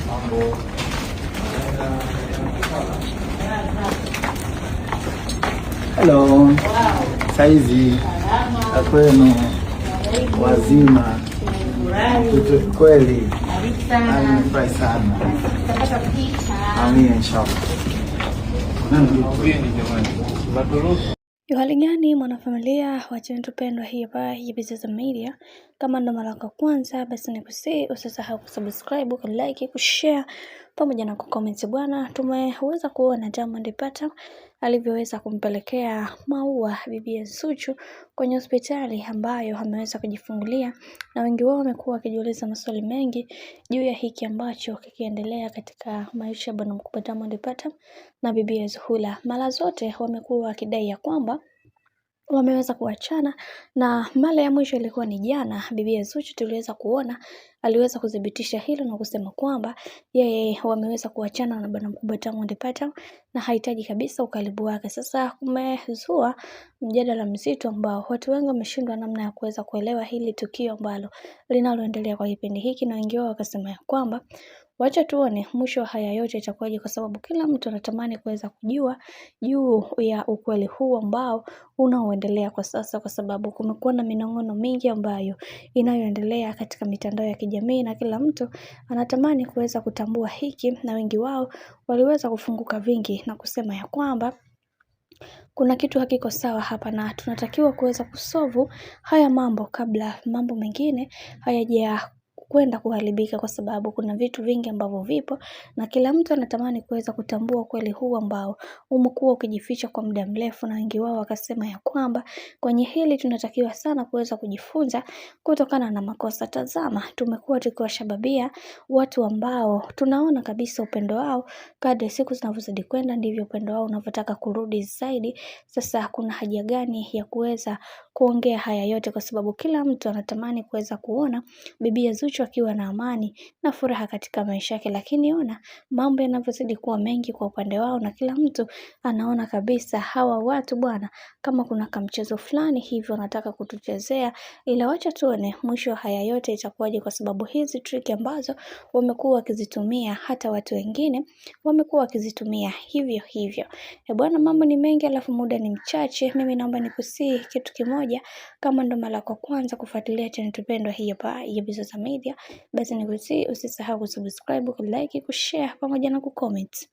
Mambo. Hello. Saizi kwenu wazima kweli, nimefurahi sana. Amina inshallah. Hali gani mwanafamilia wa channel tupendwa hii hapa ya Bizaza Media? Kama ndo mara yako kwanza, basi nikusii usisahau kusubscribe, kulike, kushare pamoja na kucomment bwana. Tumeweza kuona Diamond Platnumz alivyoweza kumpelekea maua bibi Zuchu kwenye hospitali ambayo ameweza kujifungulia, na wengi wao wamekuwa wakijiuliza maswali mengi juu ya hiki ambacho kikiendelea katika maisha ya bwana mkubwa Diamond Platnumz na bibi Zuhura. Mara zote wamekuwa wakidai ya kwamba wameweza kuachana, na mara ya mwisho ilikuwa ni jana. Bibi Zuchu tuliweza kuona aliweza kudhibitisha hilo na kusema kwamba yeye wameweza kuachana na bwana mkubwa Diamond Platnumz na hahitaji kabisa ukaribu wake. Sasa kumezua mjadala mzito ambao watu wengi wameshindwa namna ya kuweza kuelewa hili tukio ambalo linaloendelea kwa kipindi hiki, na wengi wao wakasema ya kwamba wacha tuone mwisho haya yote itakuwaje, kwa sababu kila mtu anatamani kuweza kujua juu ya ukweli huu ambao unaoendelea kwa sasa, kwa sababu kumekuwa na minong'ono mingi ambayo inayoendelea katika mitandao ya kijamii na kila mtu anatamani kuweza kutambua hiki, na wengi wao waliweza kufunguka vingi na kusema ya kwamba kuna kitu hakiko sawa hapa na tunatakiwa kuweza kusolve haya mambo kabla mambo mengine hayaja kwenda kuharibika, kwa sababu kuna vitu vingi ambavyo vipo na kila mtu anatamani kuweza kutambua kweli huu ambao umekuwa ukijificha kwa muda mrefu, na wengi wao wakasema ya kwamba kwenye hili tunatakiwa sana kuweza kujifunza kutokana na makosa. Tazama, tumekuwa tukiwashababia watu ambao tunaona kabisa upendo wao kadri siku zinavyozidi kwenda ndivyo upendo wao unavyotaka kurudi zaidi. Sasa kuna haja gani ya kuweza kuongea haya yote, kwa sababu kila mtu anatamani kuweza kuona bibi Zuchu akiwa na amani na furaha katika maisha yake, lakini ona mambo yanavyozidi kuwa mengi kwa upande wao, na kila mtu anaona kabisa hawa watu bwana kama kuna kamchezo fulani hivyo wanataka kutuchezea, ila wacha tuone mwisho haya yote itakuwaje, kwa sababu hizi trick ambazo wamekuwa wakizitumia hata watu wengine wamekuwa wakizitumia hivyo hivyo. Bwana, mambo ni mengi alafu muda ni mchache. Mimi naomba nikusii kitu kimoja, kama ndo mara kwa kwanza kufuatilia channel tupendwa hii hapa ya Bizaza Media, basi nikusii usisahau kusubscribe, kulike, kushare pamoja na kucomment.